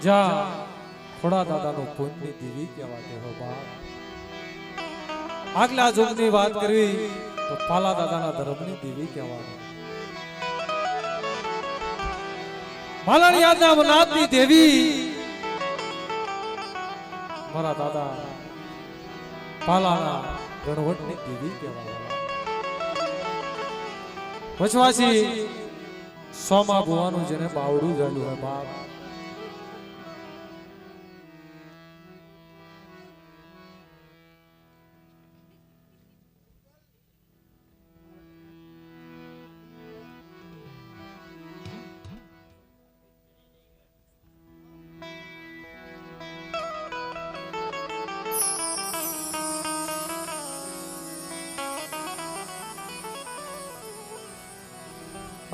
જ્યાં ખોડા દાદાનો પુણ્યની દેવી કહેવાતી હો બાપ. આગલા યુગની વાત કરવી તો પાલા દાદાના ધર્મની દેવી કહેવાની. માલાની યાદના વનાથની દેવી મારા દાદા પાલાના ગણવટની દેવી કહેવાય. વચવાસી સોમા ભુવાનું જેને બાવડું જાડ્યું હોય બાપ.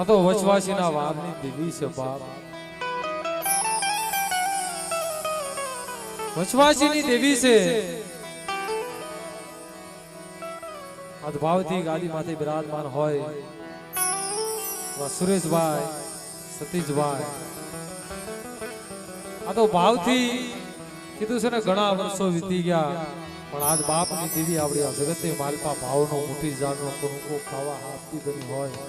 આ તો વચવાસીના વારની દેવી છે બાપ. વચવાસીની દેવી છે. ભાવથી ગાદી માથે બિરાજમાન હોય સુરેશભાઈ સતીશભાઈ. આ તો ભાવથી કીધું છે ને ઘણા વર્ષો વીતી ગયા પણ આજ બાપની દેવી આપણી આ જગતે માલપા ભાવનો મોટી જાણનો કરુકો ખાવા આપતી બની હોય.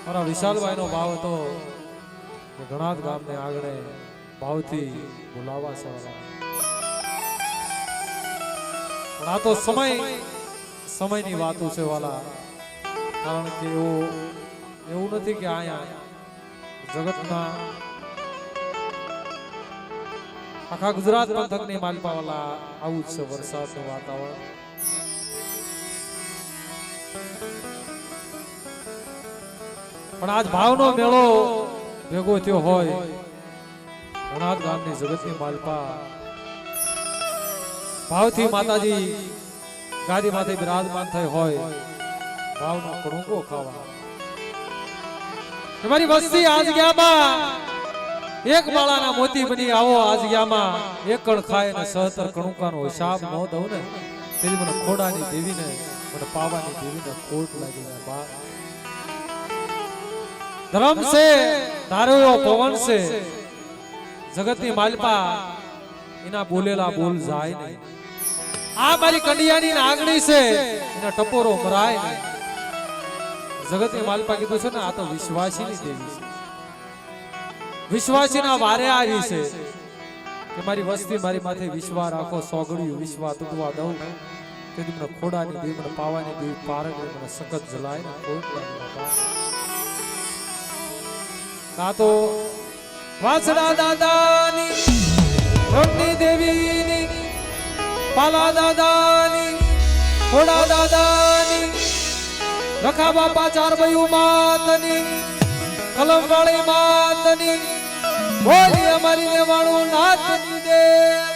મારા વિશાલભાઈ નો ભાવ હતો ઘણા ગામને આગળ ભાવથી બોલાવા સવાલા. પણ આ તો સમયની વાતો છે વાલા. કારણ કે એવું નથી કે અહીંયા જગતના આખા ગુજરાત પંથકની માલપા વાલા આવું જ છે વરસાદનું વાતાવરણ. પણ આજ ભાવનો મેળો ભેગો થયો હોય ઘણા ગામની જગતની માલપા ભાવથી માતાજી ગાદી માથે બિરાજમાન થઈ હોય ભાવનો કણુકો ખાવા. તમારી વસ્તી આજ ગયામાં એક માળાના મોતી બની આવો. આજ ગયામાં એક કણ ખાય ને 70 કણુકાનો હિસાબ ન દઉં ને તેની મને ખોડાની દેવીને મને પાવાની દેવીને ખોટ લાગી જાય બા. ધર્મ છે ધારો પવન છે જગતની માલપા એના બોલેલા બોલ જાય નહીં. આ મારી કંડિયાની નાગણી છે એના ટપોરો મરાય નહીં. જગતની માલપા કીધું છે ને આ તો વિશ્વાસીની દેવી છે. વિશ્વાસીના વારે આવી છે કે મારી વસ્તી મારી માથે વિશ્વા રાખો. સોગડ્યું વિશ્વા તૂટવા દઉં તેથી મને ખોડાની દેવી મને પાવાની દેવી પારક મને સખત જલાય ને ખોટ લાગે. આ તો વાસડા દાદાની રમણી દેવીની પાલા દાદાની ખોડા દાદાની રખા બાપા ચાર બયુ માતની કલમ વાળી માતની બોલી અમારી દેવાણું નાથની દેવ.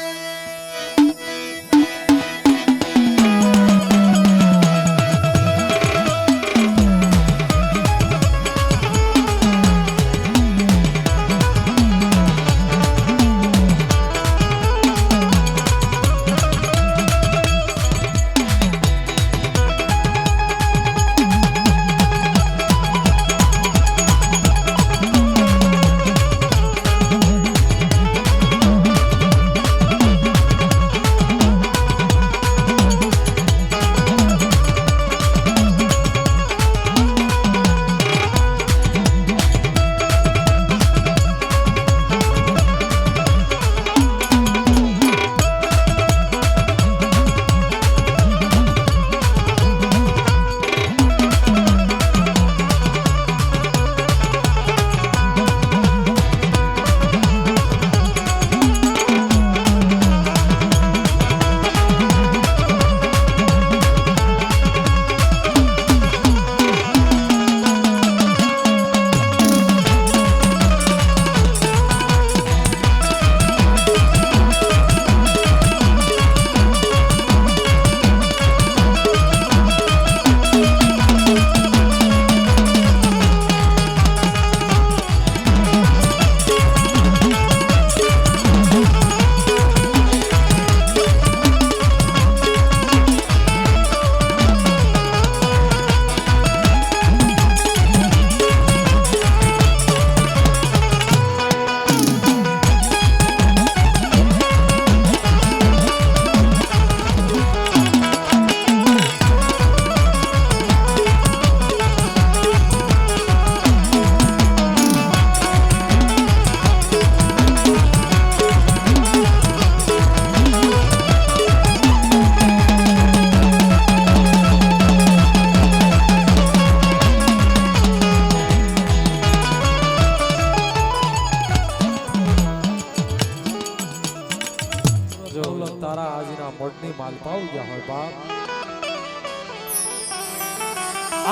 માલપા ઉગ્યા હોય બાપ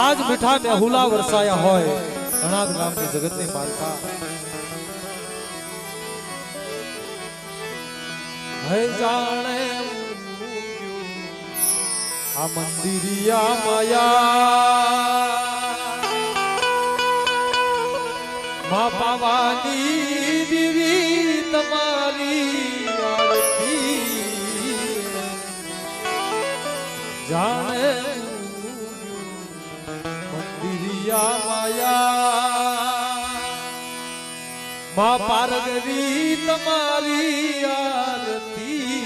આજ મીઠા મેહુલા વરસાયા હોય ઘણા ગામની જગતની માલપા હે જાણે આ મંદિરિયા માયા મા પાવાની દીવી તમારી આરતી જાણે મંદિરિયા માયા મા પારગરી તમારી આરતી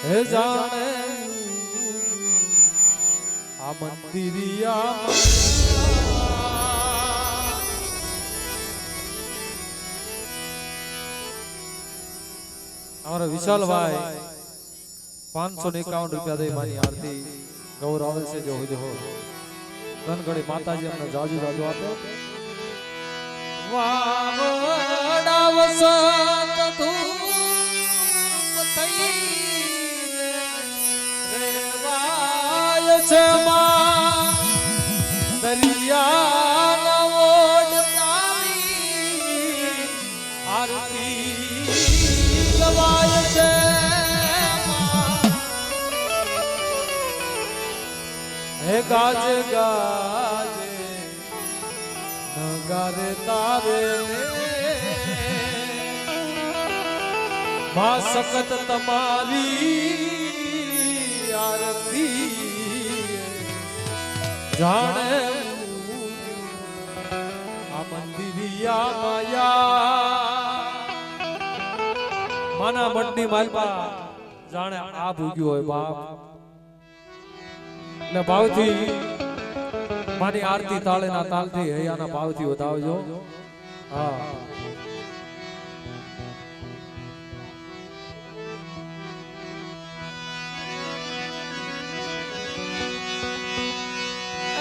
હે જાણે આ મંદિરિયા અમારા વિશાલભાઈ 551 રૂપિયા દે માની આરતી ગૌરવ છે જો હો ધનગડી માતાજી અમને જાજુ જાજુ આપે વાવડા વસત ધૂપ થઈ રેવાય છે માં દરિયા ઓડ તારી આરતી ગવાય છે હે ગાજે ગાજે નગારે તારે મા સખત તમારી આરતી જાણે આ મંદિરિયા માયા માના મઠની માલપા જાણે આ ભૂગ્યું હોય બાપ ને ભાવથી માની આરતી તાળે ના તાલથી હૈયાના ભાવથી વધાવજો હા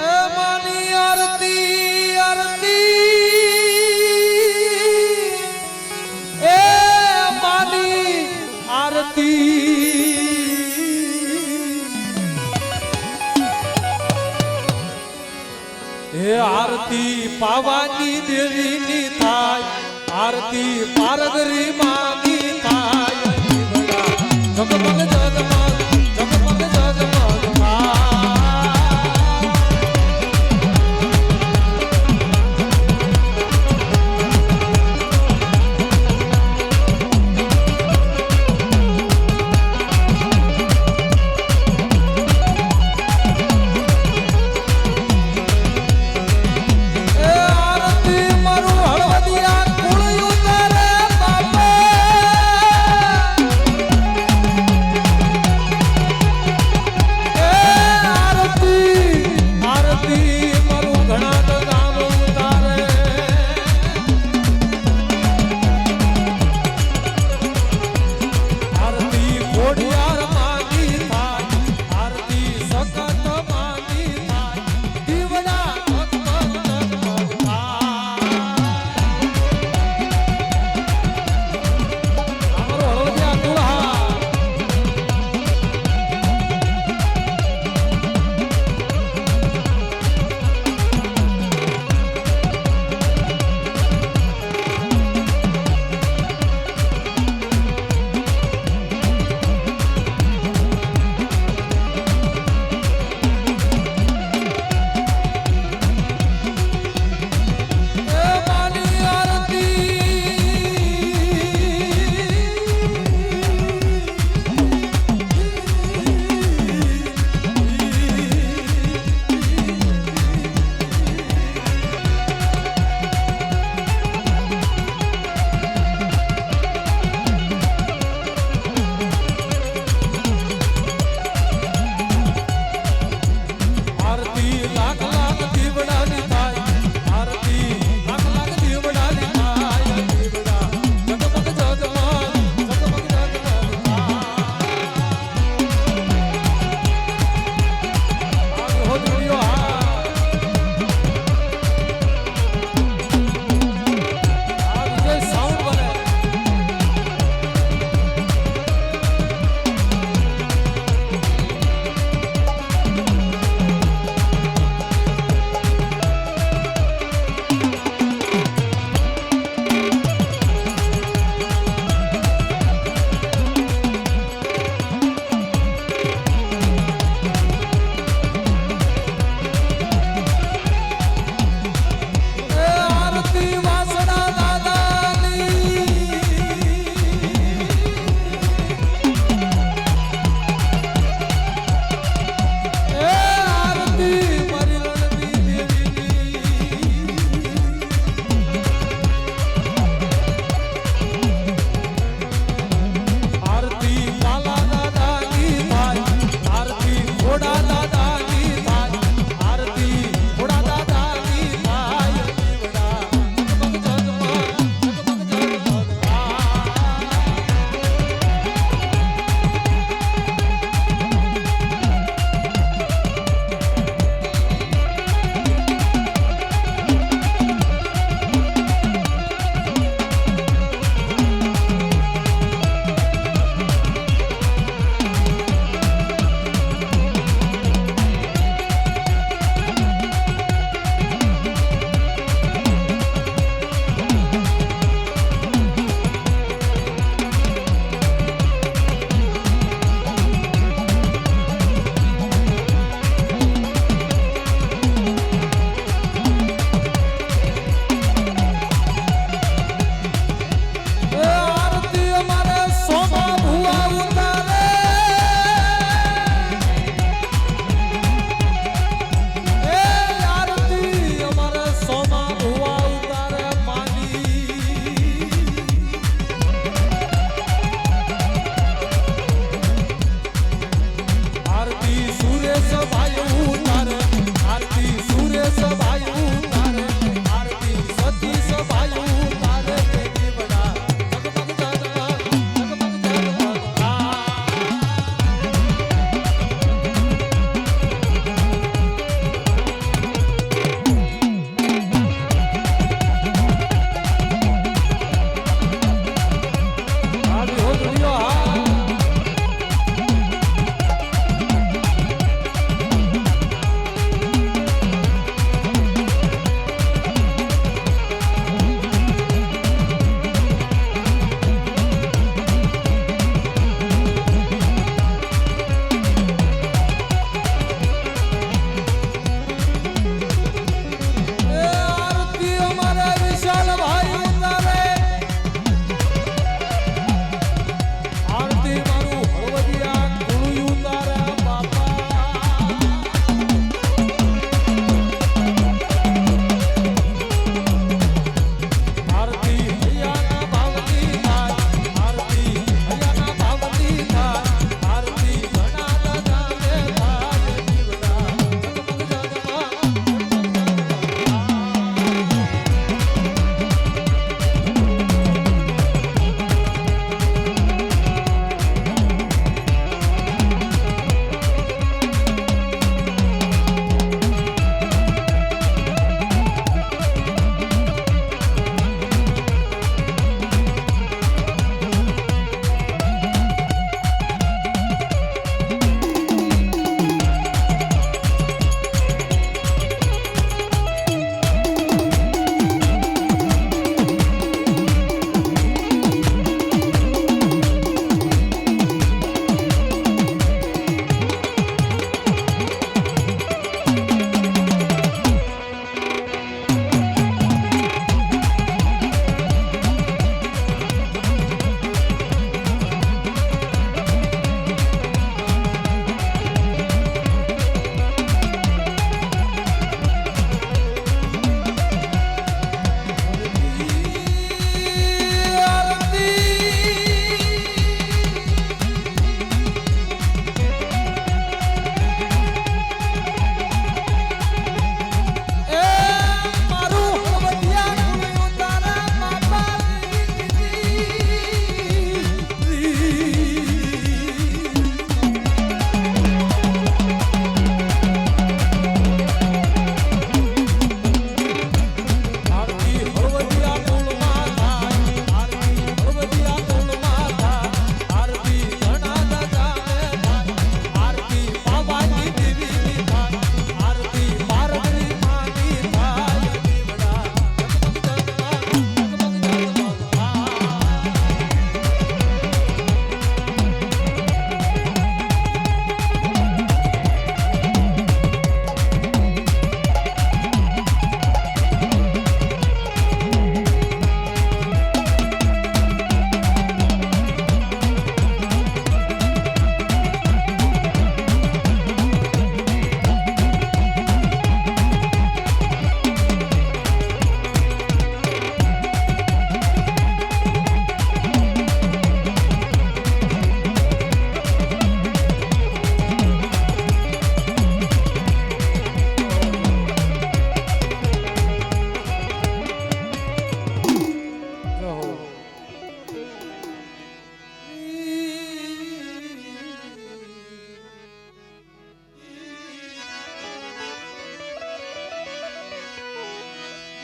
એ માની આરતી આરતી એ માની આરતી હે આરતી પાવાની દેવીની થાય આરતી પારગરી માની થાય જગમગ જગમગ જગમગ જગમગ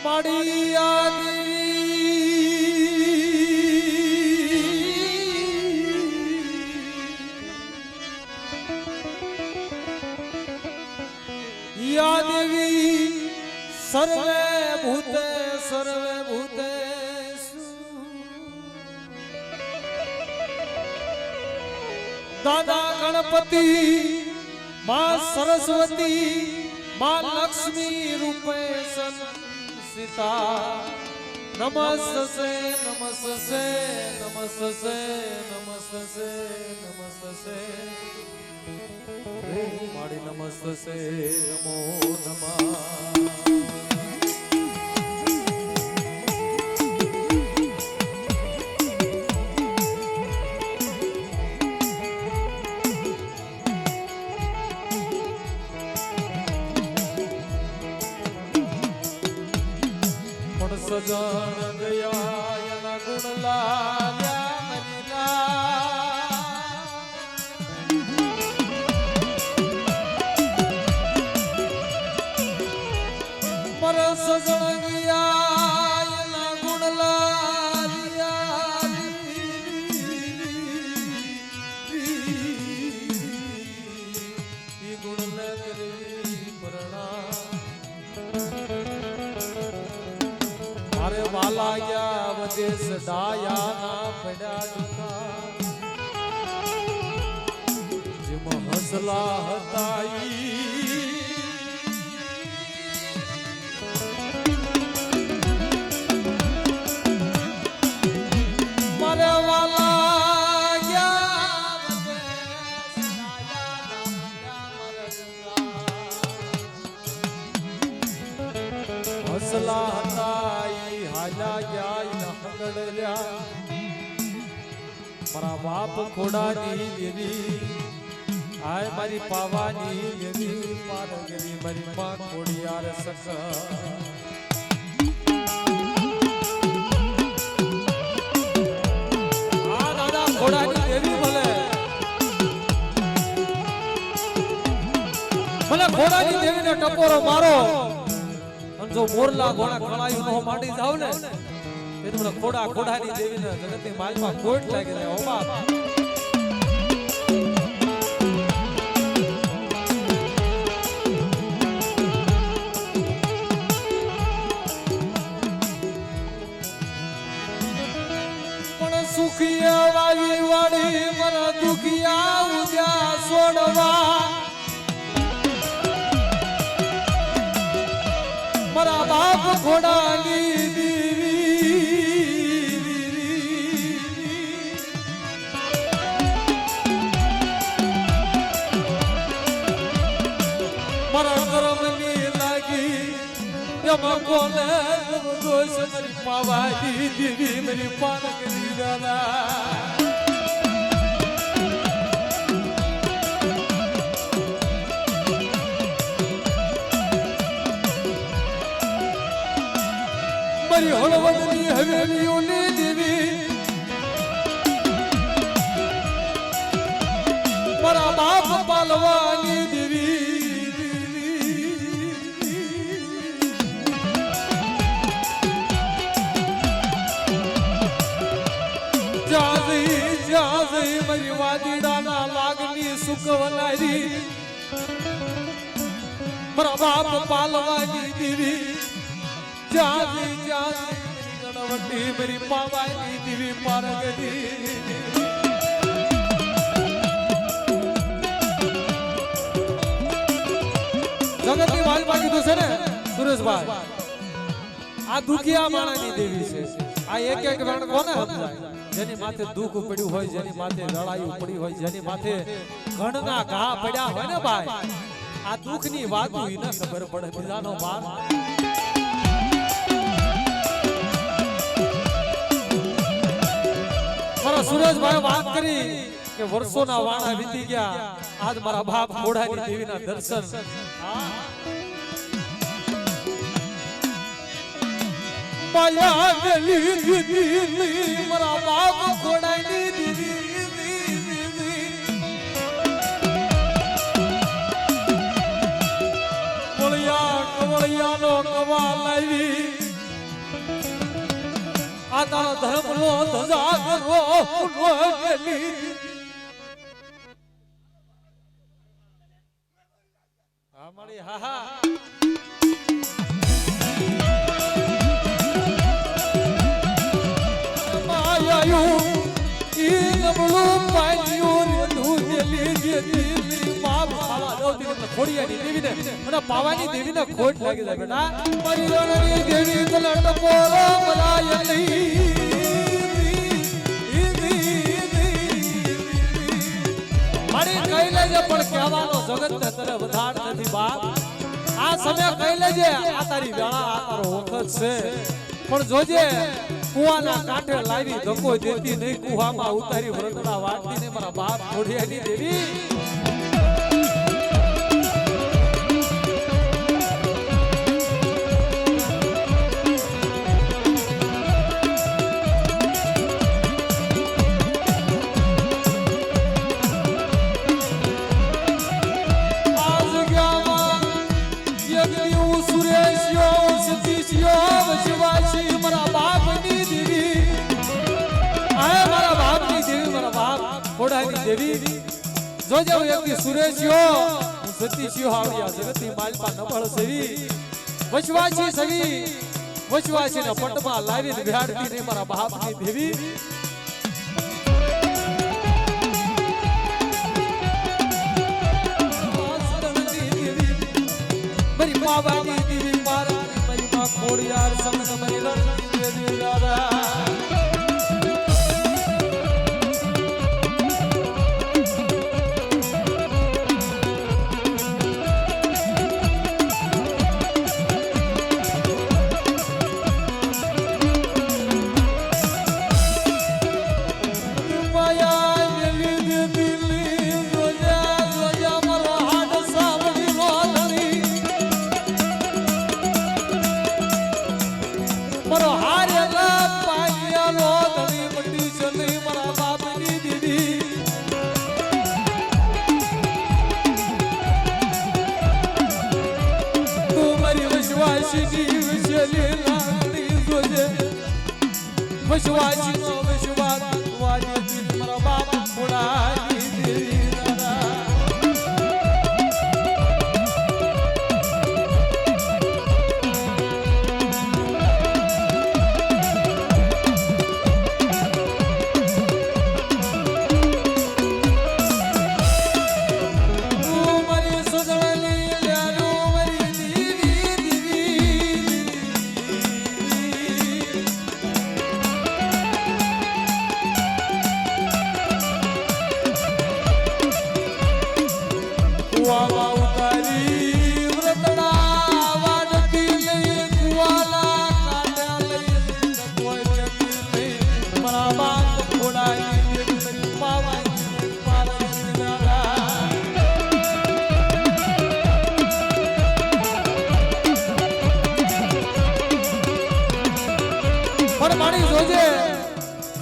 માડી યા દેવી સર્વે ભૂતે દાદા ગણપતિ માં સરસ્વતી માં લક્ષ્મી રૂપે સંસિતા નમસ્તે નમસ્તે નમસ્તે નમસ્તે નમસ્તે રે માડી નમસ્તે નમો નમઃ સજણ ગયા એના ગુણ લાવ્યા મર સજણ ગયા એના ગુણ લાવ્યા ગુણ ને કરી અરે વાલા ગયા વદેશ ડાયા ના પડ્યા દુખા જેમ હસલા હતા મારે વાલા ગયા વદેશ ડાયા હસલા હતા મારા બાપ ખોડાની દેવી આય મારી પાવાની દેવી પારગરી મારી માં ખોડિયાર સક આ દાદા ખોડાની દેવી ભલે ખોડાની દેવીને ટપોરો મારો જો મોરલા ઘોડા ખળાયું નો માંડી જાવ ને એ તમને ખોડાની દેવીને જગતની માલમાં કોટ લાગી જાય ઓ બાપ પણ સુખિયા વાવી વાળી મારા દુખિયા ઉજા છોડવા મારા બાપ ખોડાની દેવી મારા કર્મની લાગી એમાં કોને દોષ મારી પાવાની દેવી મારી પાન કરી દાદા મારી હળવદની હવેલીઓની દેવી મારા બાપ પાલવાની દેવી જ્યાં જઈ મારી વાદીડાના લાગની સુકવનારી મારા બાપ પાલવાની દેવી જાતી જાતી ગણવટી મેરી પાવાની દેવી પારગતી જગતની વાલમાં કીધું છે ને સુરેશભાઈ આ દુખિયા માણાની દેવી છે આ એક એક વેણ કોને સમજાય જેની માથે દુઃખ પડ્યું હોય જેની માથે લડાઈ પડી હોય જેની માથે ઘણના ઘા પડ્યા હોય ને ભાઈ આ દુઃખની વાત હોય ને ખબર પડે બીજાનો બાપ મારા સુરેશભાઈ વાત કરી કે વર્ષોના વાણા વીતી ગયા આજ મારા બાપ ખોડાની દેવીના દર્શન માયા ગલી દીદી મારા બાપ ખોડાની દેવી કવળિયાનો કવા લાવી આ તારો ધર્મ નો ધજા કરો હા મળી હા હા માયાયું ઈ નબળું પાયું રે દૂધેલી જેલી બાપ ખાવા દોતી ને ખોડિયાની દેવીને અને પાવાની દેવીને ખોટ લાગી જાય બેટા મારી રણની દેવી કલટ પોરો મલાયલી મારી કઈ લેજે પણ કહેવાનો જગત ને તને વધાર નથી બાપ આ સમય કઈ લેજે આ તારી વેળા આ તારો વખત છે પણ જોજે કુવાના કાંઠે લાવી ધક્કો દેતી નહીં કુવામાં ઉતારી વ્રતડા વાટતી ને મારા બાપ ખોડિયાની દેવી દેવી જોજે વ્યક્તિ સુરેશિયો સતીશિયો આવ્યા જગતની માલપા નબળ સેવી વચવાસી સવી વચવાસીને પટમાં લાવીને બિહાડતી ને મારા બાપની દેવી મારી માવાની દેવી મારા મારી માં ખોડિયાર સંગ મારી રણની દેવી રાધા વિશ્વાસી નો વિશ્વાસ વાજી મારા બાપ ખોડાની દેવી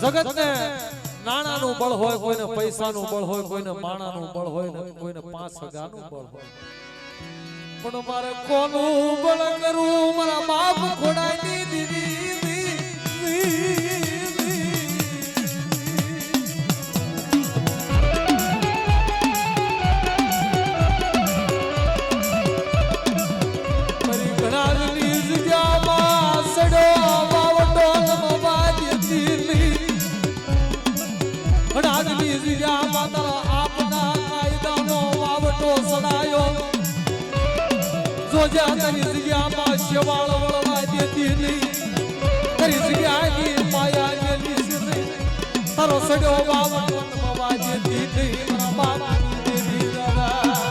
જગત ને નાણાનું બળ હોય કોઈને પૈસાનું બળ હોય કોઈને માણાનું બળ હોય ને કોઈને 5 હજારનું બળ હોય પણ મારે કોનું બળ કરું મારા બાપ ખોડાની દીદી મારી ઘણાની જગ્યામાં સડો વાવટો આગની જીયા માતા આપના કાયદાનો વાવટો સડાયો જોજે તારી જગ્યામાં શેવાળ વળવા દેતી નહીં તારી જગ્યાની માયા ગેલી છે નહીં તારો સડ્યો વાવટો નમવા દેતી નહીં મારા બાપની દેવી દાદા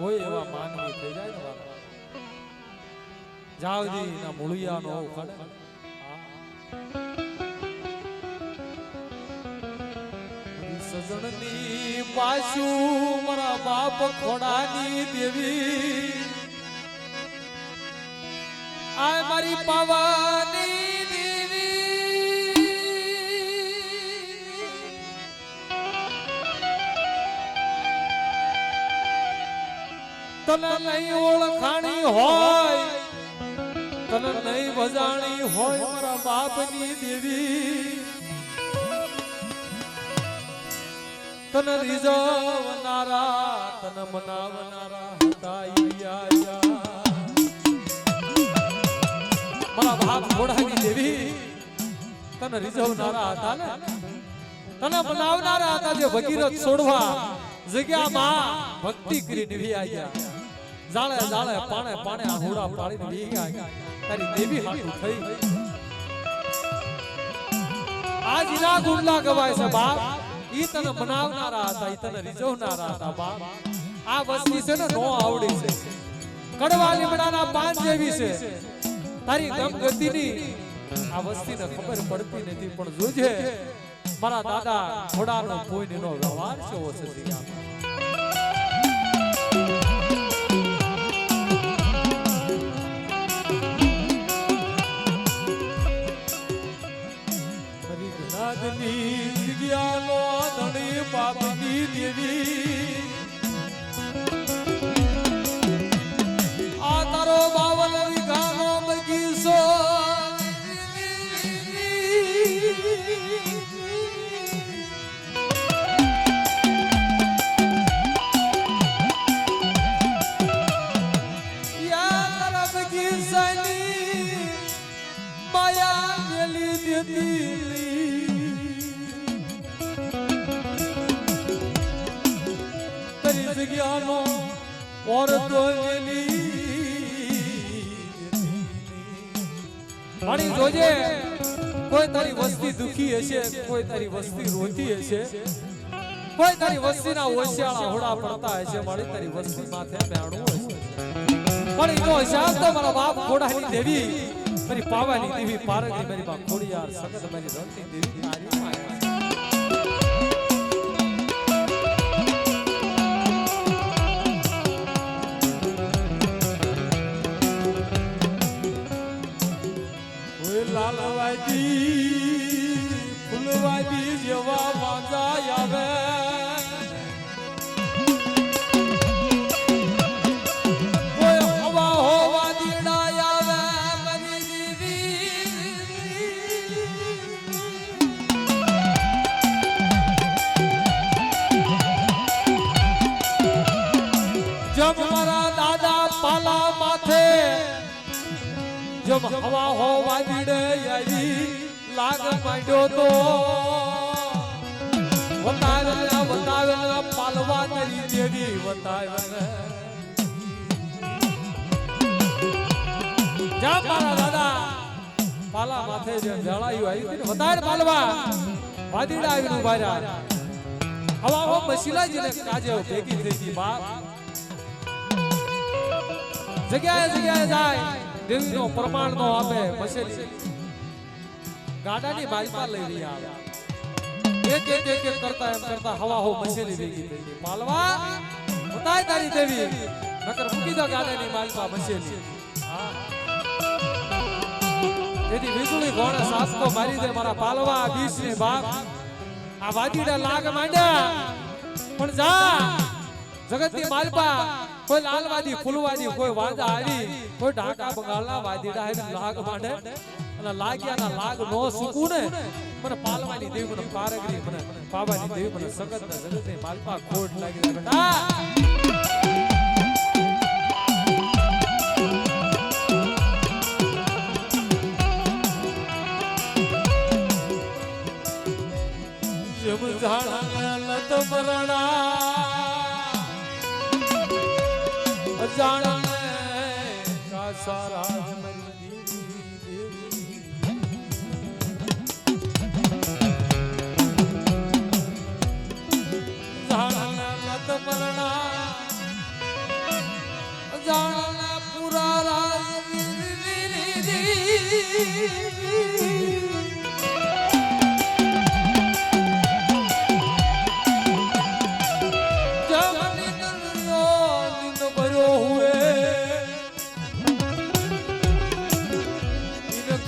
કોઈ એવા માનવી થઈ જાય ને વાલા જાવજી ના મૂળિયા નો ખડે સજણની પાછુ મારા બાપ ખોડાની દેવી આ મારી પાવાની દેવી તને નહીં ઓળખાણી હોય તને નહીં વજાણી હોય મારા બાપની દેવી તને રીઝવનારા તને મનાવનારા હતા મારા બાપ ઘોડાની દેવી તને રીઝવનારા હતા ને તને મનાવનારા હતા જે ભગીરથ છોડવા જગ્યામાં ભક્તિ કરી નિભી આવ્યા જાળે જાળે પાણે પાણે આહુડા પાડી નિભી આવ્યા તારી દેવી હાટું થઈ આજ ના ગુણલા ગવાય છે બાપ ઈ તને બનાવનારા હતા ઈ તને રીઝવનારા હતા બાપ આ વસ્તી છે ને નો આવડી છે કડવા લીમડાના પાન જેવી છે તારી ગમ ગતિની આ વસ્તીને ખબર પડતી નથી પણ જોજે મારા દાદા ઘોડાનો કોઈનો વ્યવહાર છે ઓછો જગ્યાનો ધણી બાપની દેવી આ તારો 52 વીઘાનો બગીચો યા તારા બગીચાની માયા મેલી દેતી જગ્યાનો ઓરતો પાણી જોજે કોઈ તારી વસ્તી દુખી હશે કોઈ તારી વસ્તી રોતી હશે કોઈ તારી વસ્તીના ઓશિયાળા હોડા પડતા હશે મારી તારી વસ્તી માથે બેણું હશે પણ ઈ તો શાંત મારા બાપ ઘોડાની દેવી મારી પાવાની દેવી પારગની મારી બાપ ખોડિયાર સગત મારી રણની દેવી મારી માયા લાલવાજી ફૂલવાજી જેવા વાજા આવે કોઈ હવા હોવા દીડા આવે મારી દેવી જબ મારા દાદા પાલા માથે જબ હવા હોવા દીડે આવી લાગ માંડ્યો તો વતાવેલા પાલવા તરી દેવી વતાવેલા જા મારા દાદા પાલા માથે જે જળાયું આવી વતાડ પાલવા વાદીડા આવીને ઉભા રહ્યા હવા હો મસીલાજીને કાજે ભેગી થઈ ગઈ બાપ જગ્યાએ જાય દેવીનો પ્રમાણ નો આપે મસેલી ગાડાની બાજમાં લઈ રહ્યા એક કરતા એમ કરતા હવા હો મસેલી ભેગી થઈ ગઈ પાલવા બતાય તારી દેવી નકર મૂકી દો ગાડાની બાજમાં મસેલી હા તેથી વીજળી ઘોડે સાસકો મારી દે મારા પાલવા બીસની બાપ આ વાદીડા લાગ માંડ્યા પણ જા જગતની માલપા કોઈ લાલવાદી ફૂલવાદી કોઈ વાંદા આવી કોઈ ઢાકા બંગાળના વાદીડા હે લાગ માંડે અને લાગ્યાના લાગ નો સુકું ને મને પાલવાની દેવી મને પારગરી મને પાવાની દેવી મને સગત ના જગતની માલપા ખોટ લાગી બેટા જબ જાણા લત મરણા જાણે કા સારા મરી જાણે લત મરણા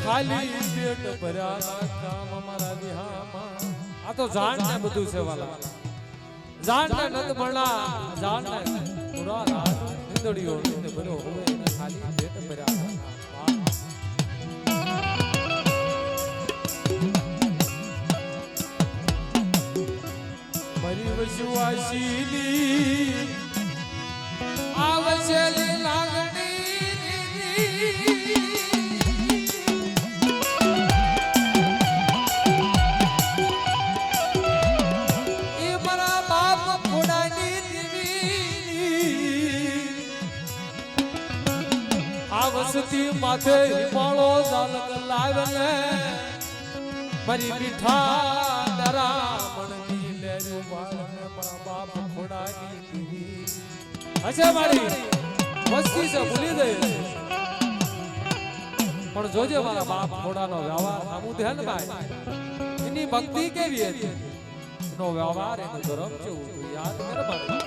ખાલી પેટ ભર્યા કામ અમારા વિહામાં આ તો જાણ ને બધું છે વાલા જાણ ને નત મળા જાણ ને પૂરા રાત નિંદડીઓ ને ભર્યો હોય ને ખાલી પેટ ભર્યા મારી વસવાસીની આવશેલી લાગણી વસતી માથે હિમાળો ઝાલક લાવને મારી મીઠા દરામણની લેરું વાળને મારા બાપ ખોડાની દીવી હશે મારી વસ્તી છે ભૂલી ગઈ પણ જોજે મારા બાપ ખોડાનો વ્યવહાર સામું ધ્યાન ભાઈ એની ભક્તિ કેવી હતી એનો વ્યવહાર એનો ધર્મ કેવું યાદ કરે ભાઈ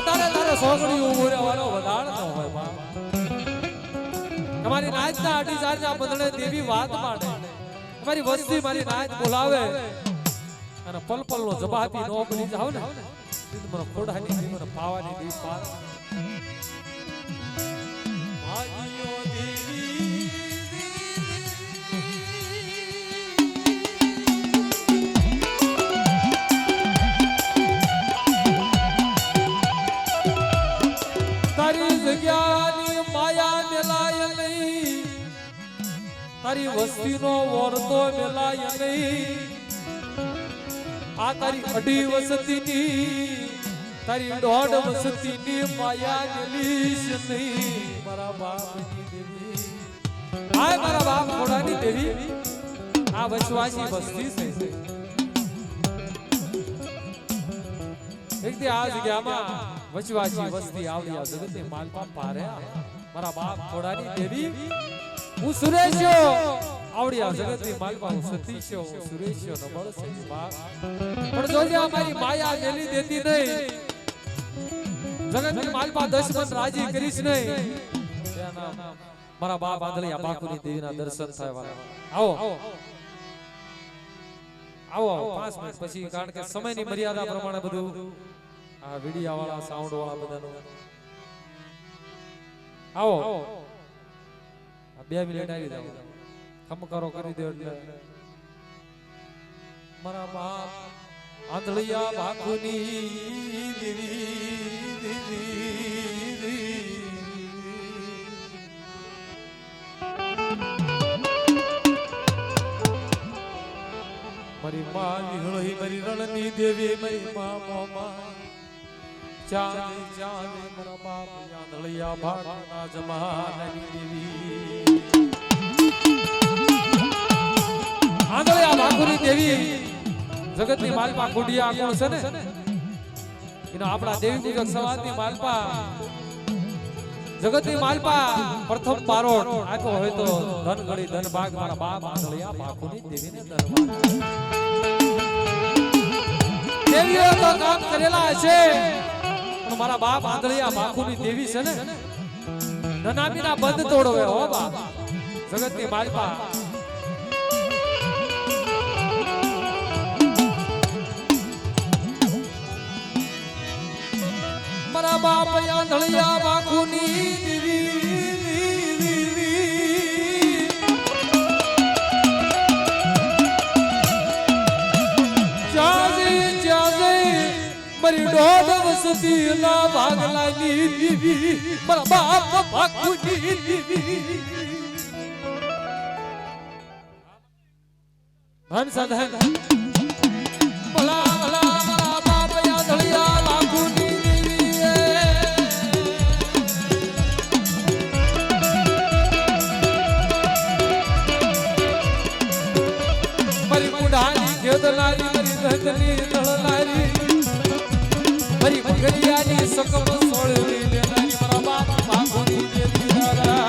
તારે તારે સોગડી ઉભો રહેવાનો વધાર ન હોય બાપ તમારી નાચના આડી ચારના બદલે દેવી વાત માંડે તમારી વસ્તી મારી નાચ બોલાવે અને પલ પલ નો જવાબી નો બની જાવ ને મને ખોડાની મને પાવાની દેવી પાર માજીઓ દેવી તારી જગ્યાની માયા મેલાય નહીં તારી વસ્તીનો વર્તો મેલાય નહીં આ તારી અઢી વસતીની તારી દોઢ વસતીની માયા મેલીશ નહીં મારા બાપની દેવી આ મારા બાપ ખોડાની દેવી આ વસવાસી વસ્તી છે એક દી આ જગ્યામાં વચવાચી વસ્તી આવડી આ જગતની માલપા પાર્યા મારા બાપ ખોડાની દેવી હું સુરેશ્યો આવડી આ જગતની માલપા હું સતીશ્યો હું સુરેશ્યો નબળ છે બાપ પણ જોજે અમારી માયા મેલી દેતી નહીં જગતની માલપા 10 મન રાજી કરીશ નહીં મારા બાપ આંધળિયા બાકુની દેવીના દર્શન થાય વાલા આવો આવો 5 મિનિટ પછી કારણ કે સમયની મર્યાદા પ્રમાણે બધું આ વિડિયા વાળા સાઉન્ડ વાળા બધાનો આવો 2 મિનિટ આવી જાવ ખમકારો કરી દો એટલે મારા બાપ આંધળિયા બાકુની દેવી મારી માં નિહળી મારી રણની દેવી મારી માં મોમાં ચાંદ ચાંદ મારા બાપ આંધળિયા બાકુના જમાનાની દેવી આંધળિયા બાકુની દેવી જગતની માલપા ખોડિયા કોણ છે ને એનો આપણા દેવી પૂજક સમાજની માલપા જગતની માલપા પ્રથમ બારોટ આખો હોય તો ધન ગળી ધન ભાગ મારા બાપ આંધળિયા બાકુની દેવીને દરબાર દેવીઓ તો કામ કરેલા છે પણ મારા બાપ આંધળિયા બાકુની દેવી છે ને નનામીના બંધ તોડવે હો બાપ જગતની માલપા મારા બાપ આંધળિયા બાકુની મારી દોઢ વસતી ના ભાગલાની દીવી મારા બાપ બાકુની દીવી ધન સધન ભલા ભલા મારા બાપ આંધળિયા બાકુની ખેદલારી મારી ધંધની તળલારી મારી ભગરિયાની સકમ સોળવી લેનારી મારા બાપ બાપુની દેવી દાદા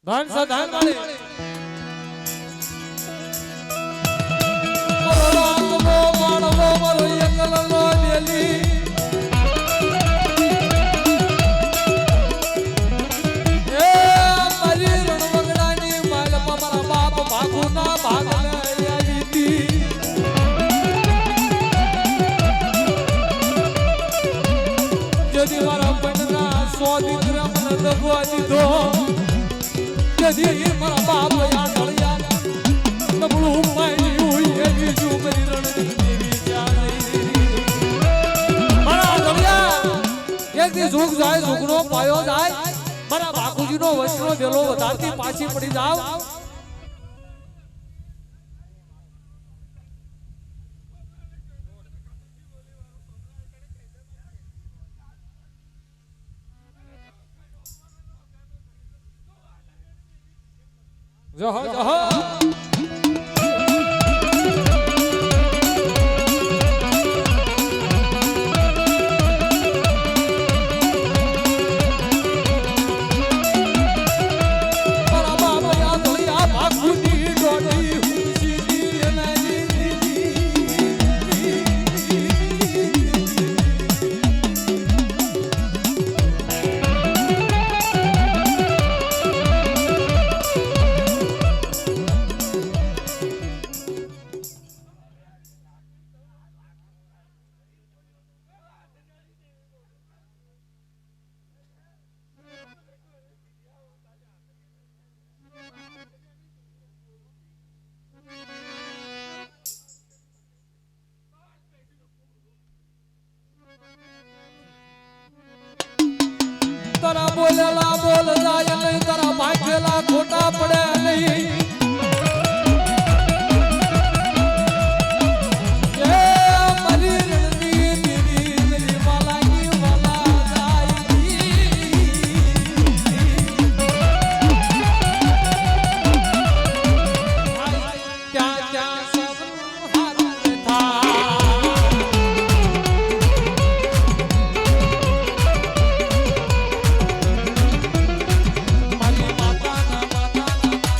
ધન સધાન વાળી માણવો મારો એકલનો દેલી એ મારી રણવગડાની માલપા મારા બાપ ભાગુના ભાગને આવી હતી જદી મારા પંડના 100 દીકરા મને દગવા દીધો જદી મારા બાપ યા ઢળિયા નબળું પાડ્યું એવી જુગરી રણની વિચારી મારા ઢળિયા એક દી ઝુક જાય ઝુકનો પાયો જાય મારા બાપુજીનો વસ્ત્રો દેલો વધારતી પાછી પડી જાવ જહો જહો તારા બોલેલા બોલ જાય નહીં તારા ભાગેલા ખોટા પડે નહીં મારી માતાના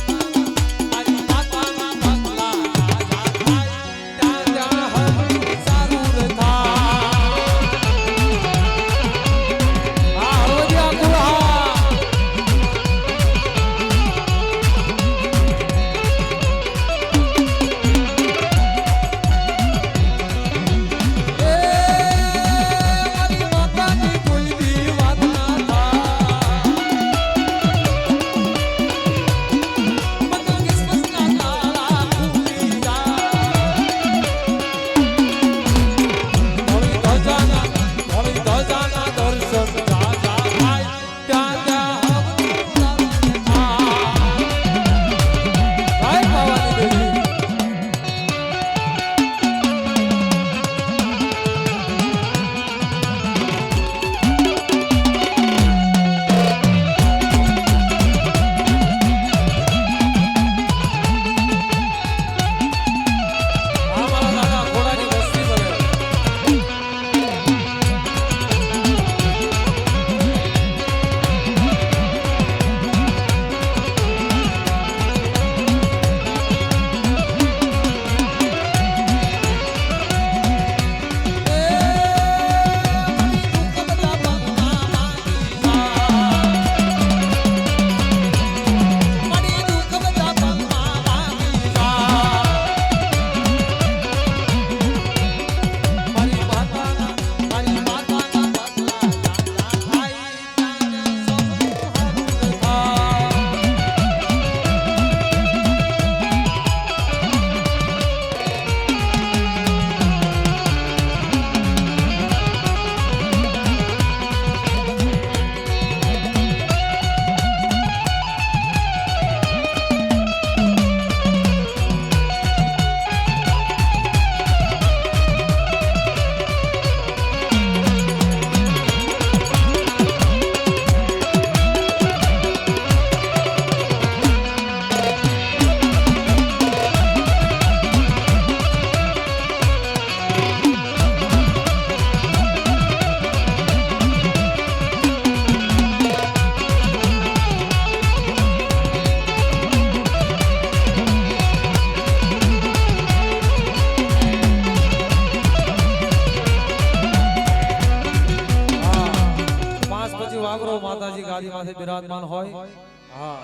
પછી વાગરો માતાજી ગાદી માથે બિરાજમાન હોય હા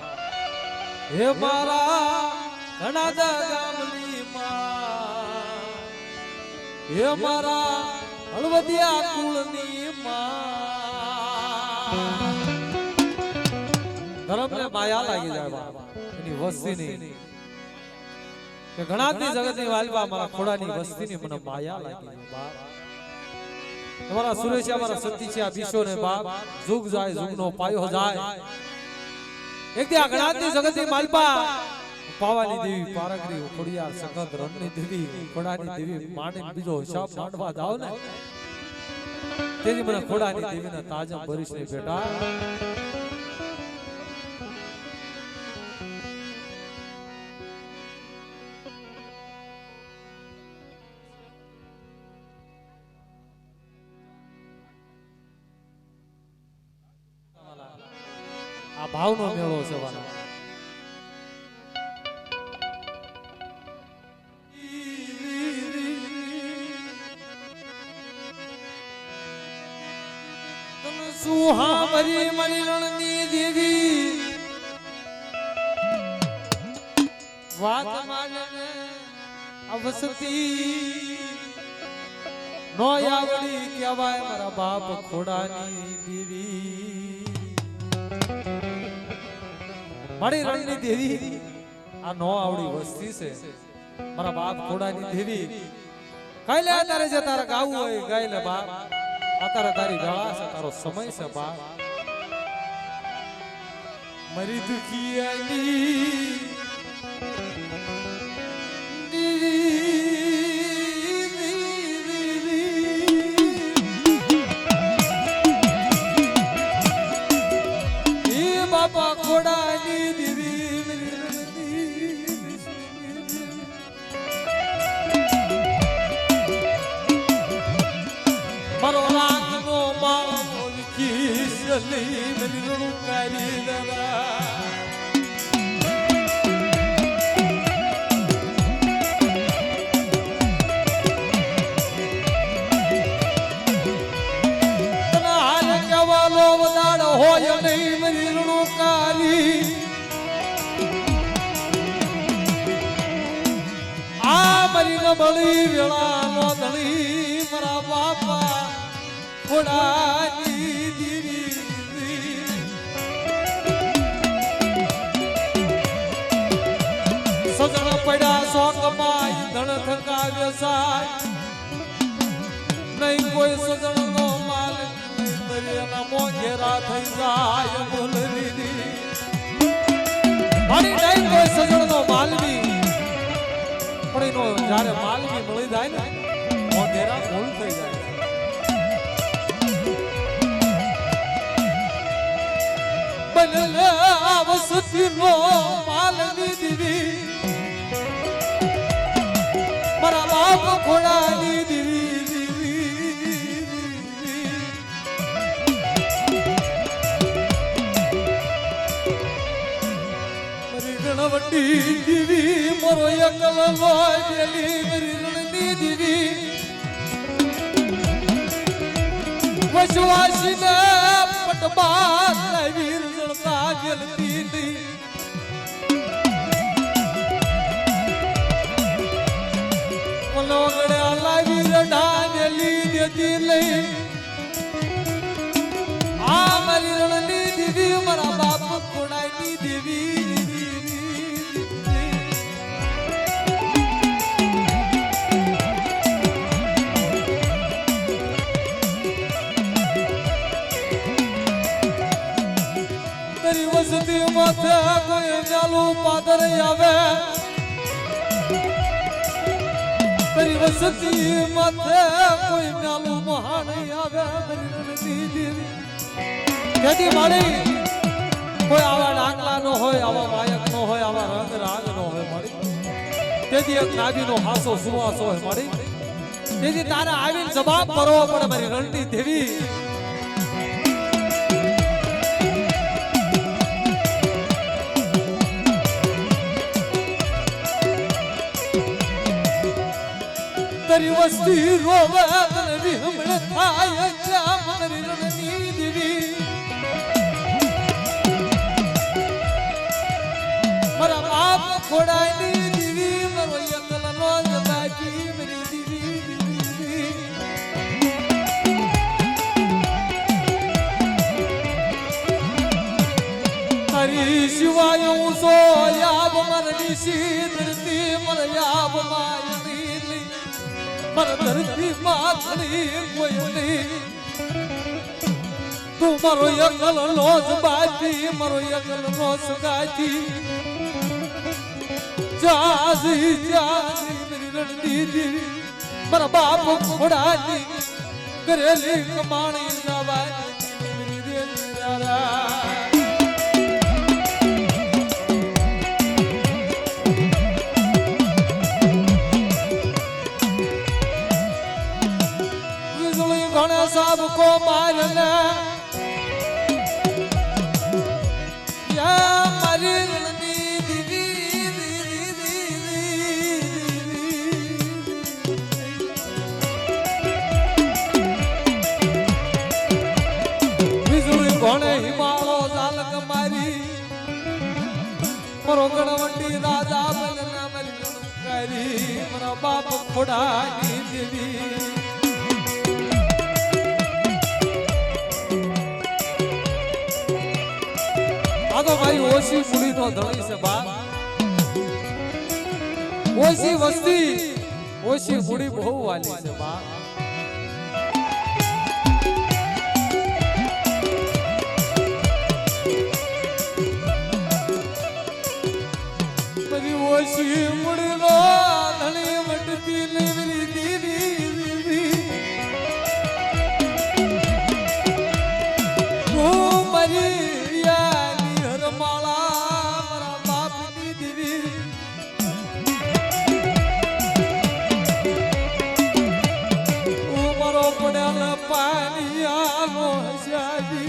હે મારા ઘણા ગામની માં હે મારા હળવદિયા કુળની માં ધર્મને માયા લાગી જાય બાબા એની વસ્તીની કે ઘણાથી જગતની વાલવા મારા ખોડાની વસ્તીની મને માયા લાગી જાય બાપ તમારા સુરેશ અમારા સતી છે આ બીસો ને બાપ જુગ જાય જુગનો પાયો જાય એક દી આ ઘણાથી જગતની માલપા પાવાની દેવી પારગરી ખોડિયાર સખત રણની દેવી ખોડાની દેવી માને બીજો હિસાબ માંડવા જાવ ને તેની મને ખોડાની દેવીના તાજમ ભરીશ ને બેટા આ ભાવનો મેળો છે વાલા સુહાવરી મણિરણની દેવી વાત માને અવસતી નો આવડી કહેવાય મારા બાપ ખોડાની દેવી મણિરણની દેવી આ નો આવડી વસ્તી છે મારા બાપ ખોડાની દેવી કઈ લે તારે જે તારે ગાવું હોય ગાય લે બાપ અત્યારે તારી વેળા છે તારો સમય છે બાપ મરી દુખિયાની બાપા ખોડાની દેવી મારો રાગનો માળો વિખી મેરી રણું કરી દરા હાલ કેવાલો વદાડ હોય નહીં મેરી રણું કરી આ મરી નબળી વેળા નો ધણી મારા બાપા ખોડાની દેવી સજણ પડ્યા શોકમાં ધણ થકા વ્યવસાય નહીં કોઈ સજણ નો માલ દરિયાના મોઘેરા થઈ જાય બોલરી મારી નહીં કોઈ સજણ નો માલવી પણ એનો જયારે માલવી મળી જાય ને મોઘેરા ભૂલ થઈ જાય વસતી નો માલની દેવી મારા બાપ ખોડાની દેવી મારી ગણવટી દેવી મારો એકલ લોજેલી મારી રણની દેવી વસવાસીને પટબાદ વીર જણતા જલતી નહીં મનોગડે લાવી રડાવેલી દેતી નહીં આ મારી રણની દેવી મારા બાપ ખોડાની દેવી વસતી માથે કોઈ ચાલુ પાદર આવે તારી વસતી માથે કોઈ ચાલુ મહાન આવે તેથી મારી કોઈ આવા ડાકલા નો હોય આવા વાયક નો હોય આવા રંગ રાગ નો હોય મારી તેથી એક નાગી નો હાસો સુવાસ હોય મારી તેથી તારે આવીને જવાબ કરવો પડે મારી રણની દેવી તારી વસ્તી રોવે તને વિહમણ થાય જ્યાં મારી રણની દેવી ધરતી શિવાય ઊંચો યાબ મરની ધરતી મર યાબ માયની મર ધરતી માથની કોઈ નહીં તું મારો એકલ નો બાજી મારો એકલ નો સગાજી જાજી જાજી મેરી રણદીદી મારા બાપ ખોડાની કરેલી કમાણી જવાની મેરી દેવી દાદા सब को मारना या मरनी दीदी बिजली घोड़े हिमालो जालक मारी मरो गणवंडी राजा बनना मरी करी मरा बाप खोड़ानी देवी तो भाई ओसी मुड़ी नो धणी से बात ओसी वस्ती ओसी मुड़ी बहु वाली से बात मेरी ओसी मुड़ी नो धणी मटती ले मेरी दीदी वो मरी माला मरा बाप नी दीवी उमरो पड़ल पानी आलो हसियाजी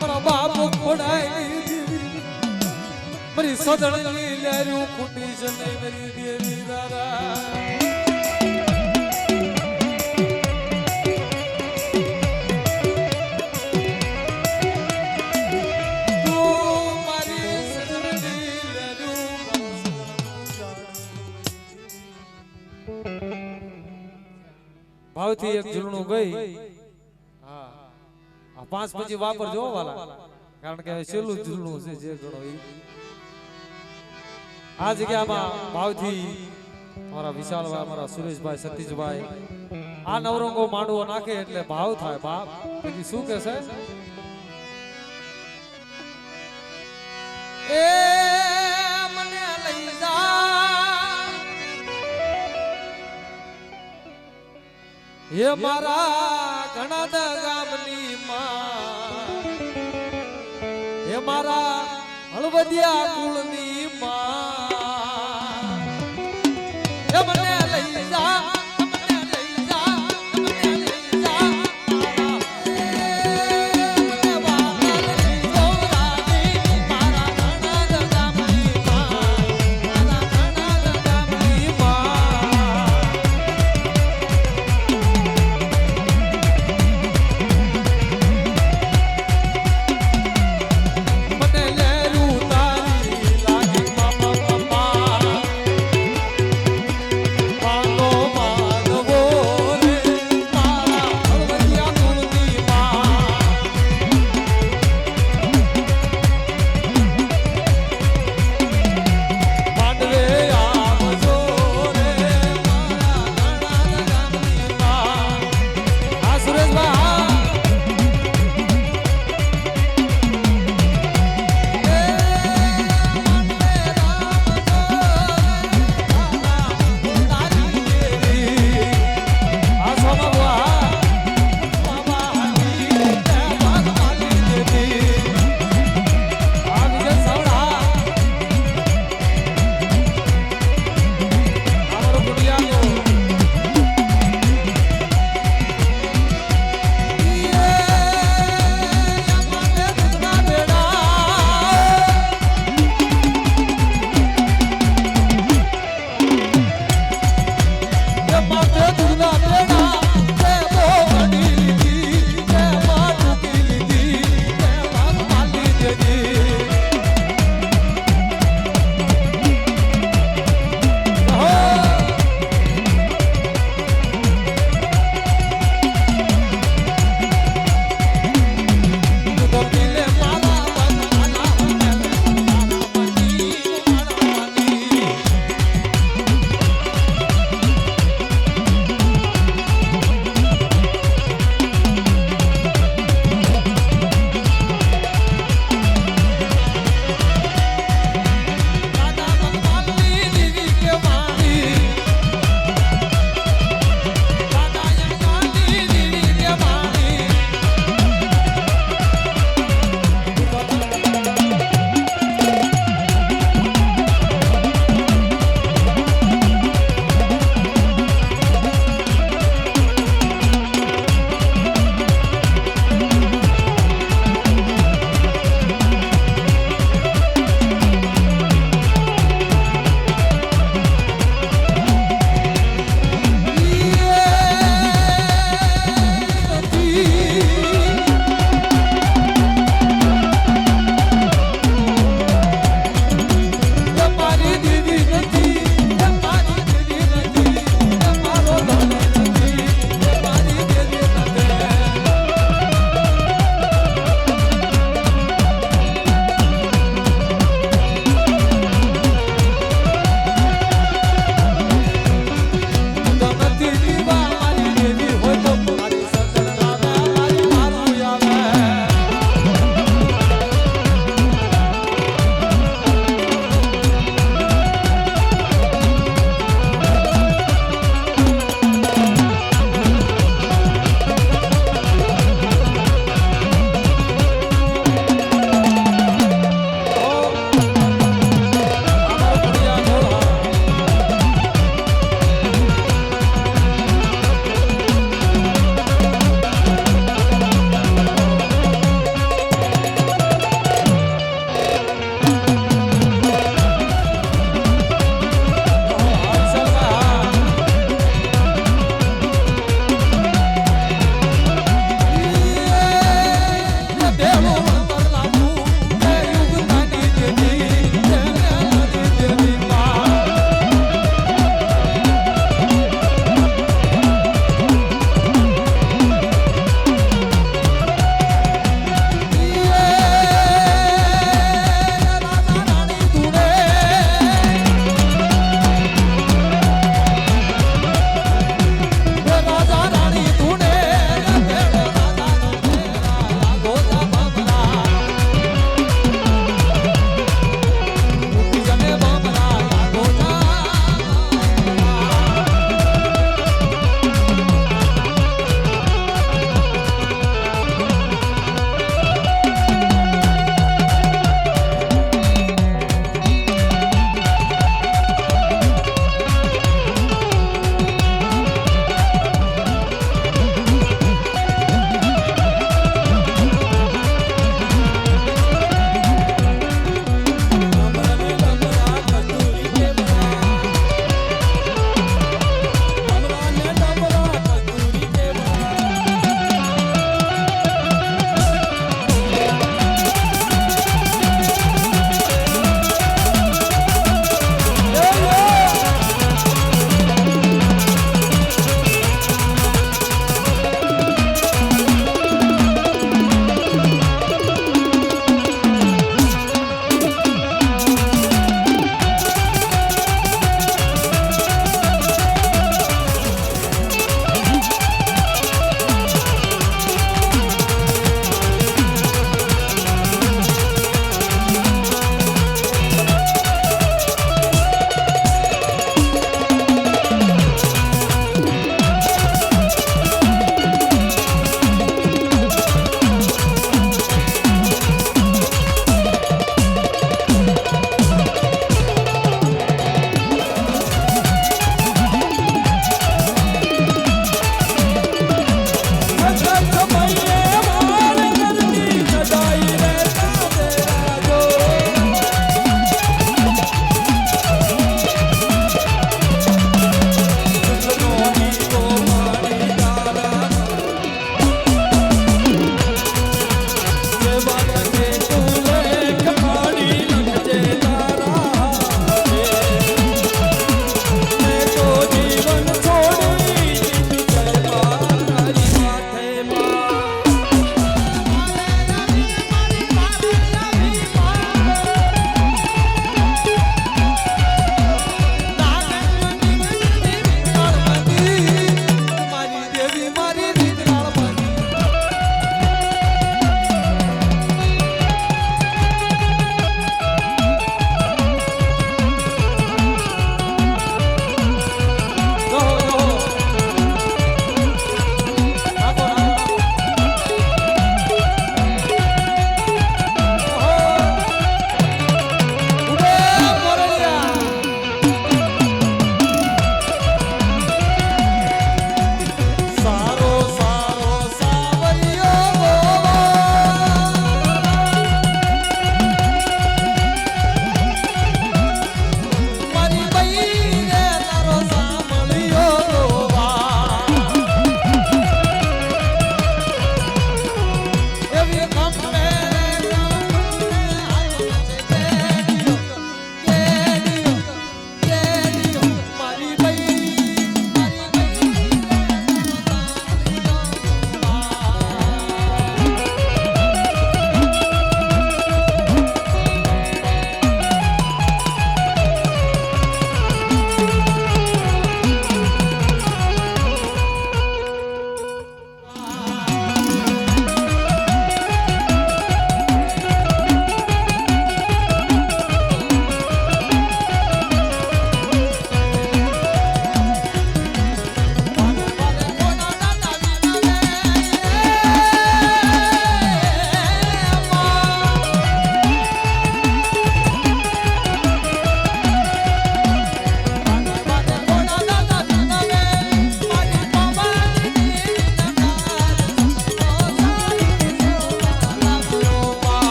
मरा बाप खोड़ाई दीवी मरी सदनी लहरू कुटी जने मेरी देवी दादा भावथी एक झुलणू गई हां 5 પછી વાપરજો વાલા કારણ કે છેલ્લું ઝુલણું છે જે ગણો ઈ આ જગ્યામાં ભાવથી મારા વિશાલભાઈ મારા સુરેશભાઈ સતીશભાઈ આ નવરંગો માંડવો નાખે એટલે ભાવ થાય બાપ પછી શું કહે છે એ મને લઈ જા ये मारा घणद गामनी मां ये मारा हलवदिया कुलनी मां